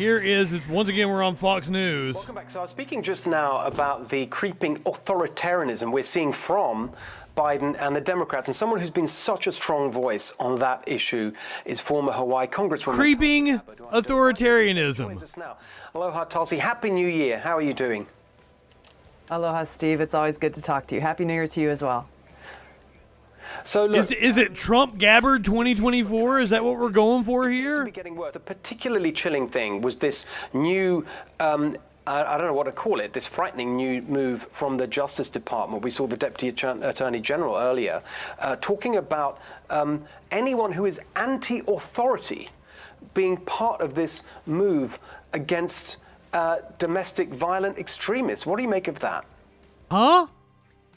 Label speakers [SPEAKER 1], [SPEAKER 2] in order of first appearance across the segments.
[SPEAKER 1] Once again, we're on Fox News.
[SPEAKER 2] Welcome back. So I was speaking just now about the creeping authoritarianism we're seeing from Biden and the Democrats. And someone who's been such a strong voice on that issue is former Hawaii Congresswoman
[SPEAKER 1] Creeping
[SPEAKER 2] Gabbard,
[SPEAKER 1] authoritarianism.
[SPEAKER 2] Joins us now. Aloha, Tulsi. Happy New Year. How are you doing?
[SPEAKER 3] Aloha, Steve. It's always good to talk to you. Happy New Year to you as well.
[SPEAKER 2] So look,
[SPEAKER 1] is it Trump Gabbard 2024? Is that what we're going for here?
[SPEAKER 2] Getting worse. The particularly chilling thing was this new, I don't know what to call it, this frightening new move from the Justice Department. We saw the Deputy Attorney General earlier talking about anyone who is anti-authority being part of this move against domestic violent extremists. What do you make of that?
[SPEAKER 1] Huh?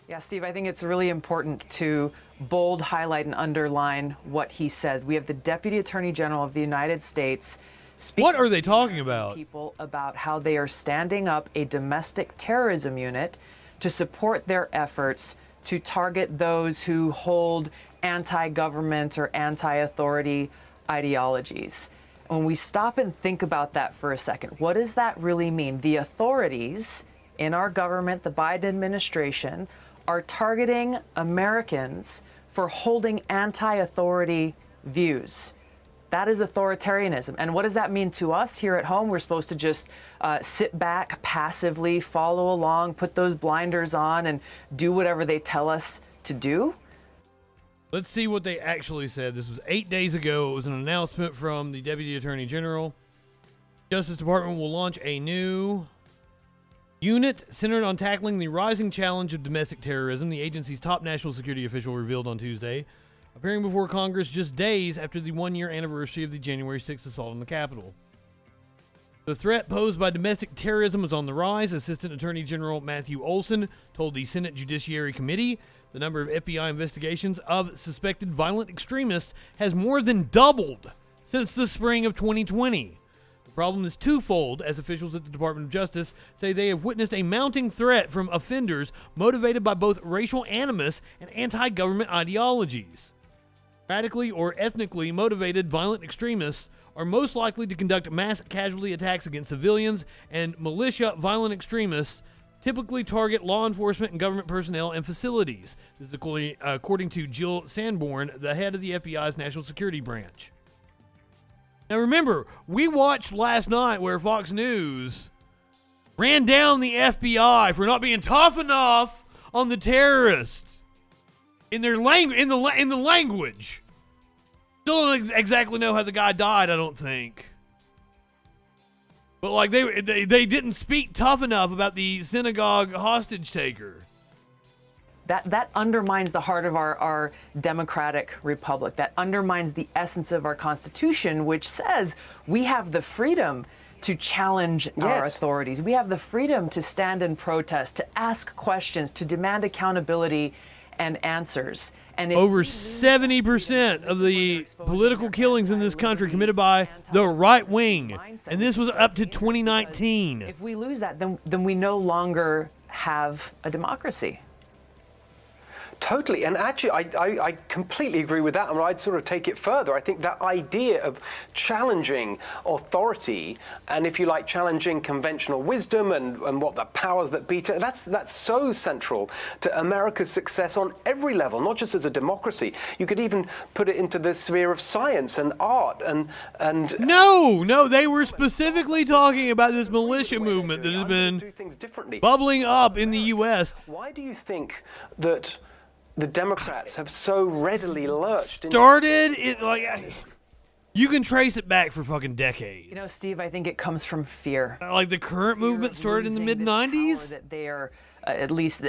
[SPEAKER 3] Yeah, Steve, I think it's really important to bold, highlight, and underline what he said. We have the Deputy Attorney General of the United States speaking.
[SPEAKER 1] What are they talking about?
[SPEAKER 3] People about how they are standing up a domestic terrorism unit to support their efforts to target those who hold anti-government or anti-authority ideologies. When we stop and think about that for a second, what does that really mean? The authorities in our government, the Biden administration, are targeting Americans for holding anti-authority views. That is authoritarianism. And what does that mean to us here at home? We're supposed to just sit back passively, follow along, put those blinders on, and do whatever they tell us to do?
[SPEAKER 1] Let's see what they actually said. This was 8 days ago. It was an announcement from the Deputy Attorney General. Justice Department will launch a new unit centered on tackling the rising challenge of domestic terrorism, the agency's top national security official revealed on Tuesday, appearing before Congress just days after the one-year anniversary of the January 6th assault on the Capitol. The threat posed by domestic terrorism is on the rise. Assistant Attorney General Matthew Olson told the Senate Judiciary Committee the number of FBI investigations of suspected violent extremists has more than doubled since the spring of 2020. The problem is twofold, as officials at the Department of Justice say they have witnessed a mounting threat from offenders motivated by both racial animus and anti-government ideologies. Radically or ethnically motivated violent extremists are most likely to conduct mass casualty attacks against civilians, and militia violent extremists typically target law enforcement and government personnel and facilities. This is according to Jill Sanborn, the head of the FBI's National Security Branch. Now remember, we watched last night where Fox News ran down the FBI for not being tough enough on the terrorists in their in the language. Still don't exactly know how the guy died, I don't think. But like they didn't speak tough enough about the synagogue hostage taker.
[SPEAKER 3] That undermines the heart of our democratic republic. That undermines the essence of our Constitution, which says we have the freedom to challenge our authorities. We have the freedom to stand and protest, to ask questions, to demand accountability and answers. And
[SPEAKER 1] over 70% of the political killings in this country committed by the right wing, and this was up to 2019.
[SPEAKER 3] If we lose that, then we no longer have a democracy.
[SPEAKER 2] Totally. And actually, I completely agree with that. I mean, I'd sort of take it further. I think that idea of challenging authority and, if you like, challenging conventional wisdom and what the powers that be, that's so central to America's success on every level, not just as a democracy. You could even put it into the sphere of science and art and
[SPEAKER 1] No, they were specifically talking about this militia movement that has been bubbling up in the U.S.
[SPEAKER 2] Why do you think that the Democrats have so readily lurched?
[SPEAKER 1] You can trace it back for fucking decades.
[SPEAKER 3] You know, Steve, I think it comes from fear.
[SPEAKER 1] Like the current movement started in the mid-90s?
[SPEAKER 3] That they are at least,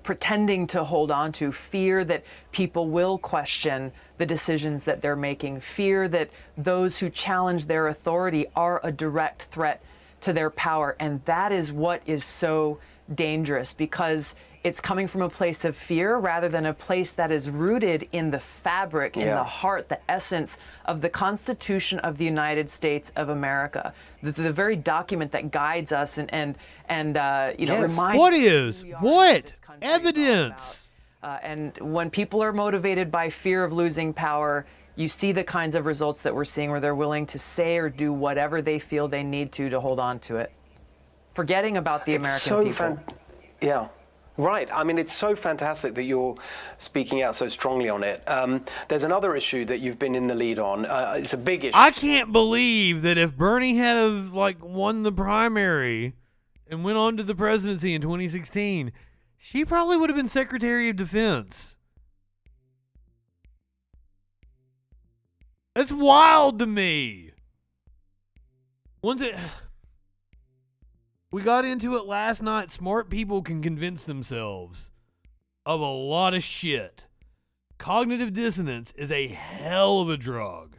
[SPEAKER 3] pretending to hold on to. Fear that people will question the decisions that they're making. Fear that those who challenge their authority are a direct threat to their power. And that is what is so dangerous, because it's coming from a place of fear rather than a place that is rooted in the fabric, in the heart, the essence of the Constitution of the United States of America, the very document that guides us and reminds us
[SPEAKER 1] what evidence.
[SPEAKER 3] And when people are motivated by fear of losing power, you see the kinds of results that we're seeing where they're willing to say or do whatever they feel they need to hold on to it, forgetting about the American people.
[SPEAKER 2] Yeah. Right. I mean, it's so fantastic that you're speaking out so strongly on it. There's another issue that you've been in the lead on. It's a big issue.
[SPEAKER 1] I can't believe that if Bernie had won the primary and went on to the presidency in 2016, she probably would have been Secretary of Defense. That's wild to me. We got into it last night. Smart people can convince themselves of a lot of shit. Cognitive dissonance is a hell of a drug.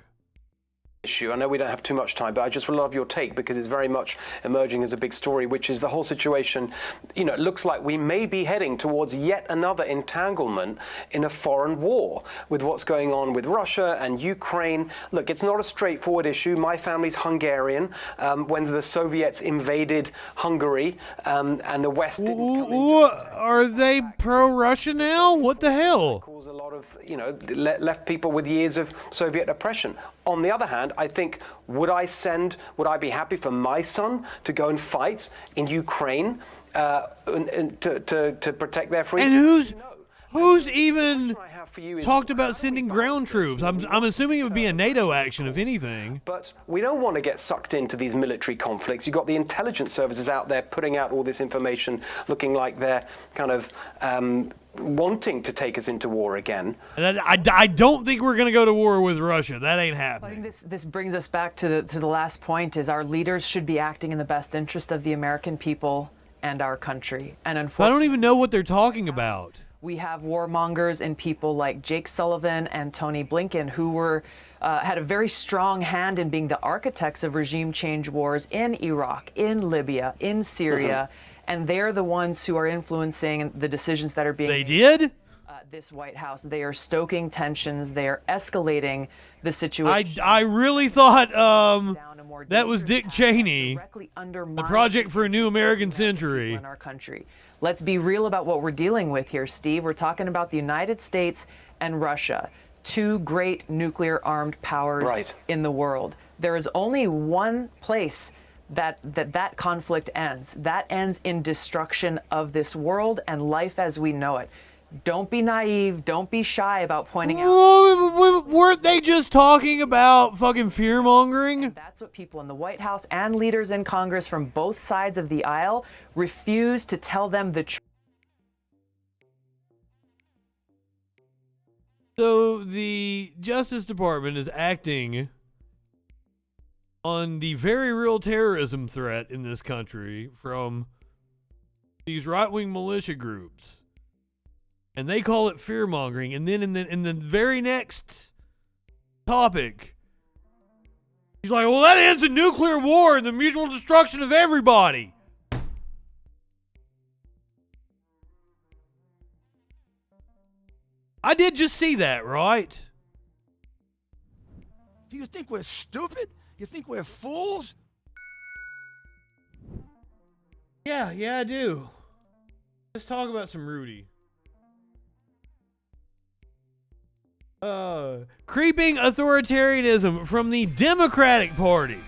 [SPEAKER 2] Issue. I know we don't have too much time, but I just would love your take because it's very much emerging as a big story, which is the whole situation. It looks like we may be heading towards yet another entanglement in a foreign war with what's going on with Russia and Ukraine. Look, it's not a straightforward issue. My family's Hungarian. When the Soviets invaded Hungary and the West didn't come into
[SPEAKER 1] are they pro-Russia now? What the hell?
[SPEAKER 2] Cause a lot of, left people with years of Soviet oppression. On the other hand, I think, would I be happy for my son to go and fight in Ukraine to protect their freedom?
[SPEAKER 1] And who's even talked about sending ground troops? I'm assuming it would be a NATO action, if anything.
[SPEAKER 2] But we don't want to get sucked into these military conflicts. You've got the intelligence services out there putting out all this information, looking like they're kind of wanting to take us into war again.
[SPEAKER 1] And I don't think we're going to go to war with Russia. That ain't happening.
[SPEAKER 3] I think this brings us back to the last point: is our leaders should be acting in the best interest of the American people and our country. And unfortunately,
[SPEAKER 1] I don't even know what they're talking about.
[SPEAKER 3] We have warmongers and people like Jake Sullivan and Tony Blinken who were had a very strong hand in being the architects of regime change wars in Iraq, in Libya, in Syria, and they're the ones who are influencing the decisions that are being made.
[SPEAKER 1] They did?
[SPEAKER 3] This White House. They are stoking tensions. They are escalating the situation.
[SPEAKER 1] I really thought that was Dick Cheney, the Project for a New American Century.
[SPEAKER 3] In our country. Let's be real about what we're dealing with here, Steve. We're talking about the United States and Russia, two great nuclear-armed powers in the world. There is only one place that conflict ends. That ends in destruction of this world and life as we know it. Don't be naive. Don't be shy about pointing out.
[SPEAKER 1] Weren't they just talking about fucking fear-mongering?
[SPEAKER 3] That's what people in the White House and leaders in Congress from both sides of the aisle refuse to tell them the truth.
[SPEAKER 1] So the Justice Department is acting on the very real terrorism threat in this country from these right-wing militia groups. And they call it fear-mongering. And then in the very next topic, he's like, well, that ends in nuclear war and the mutual destruction of everybody. I did just see that, right?
[SPEAKER 4] Do you think we're stupid? You think we're fools?
[SPEAKER 1] Yeah, I do. Let's talk about some Rudy. Creeping authoritarianism from the Democratic Party.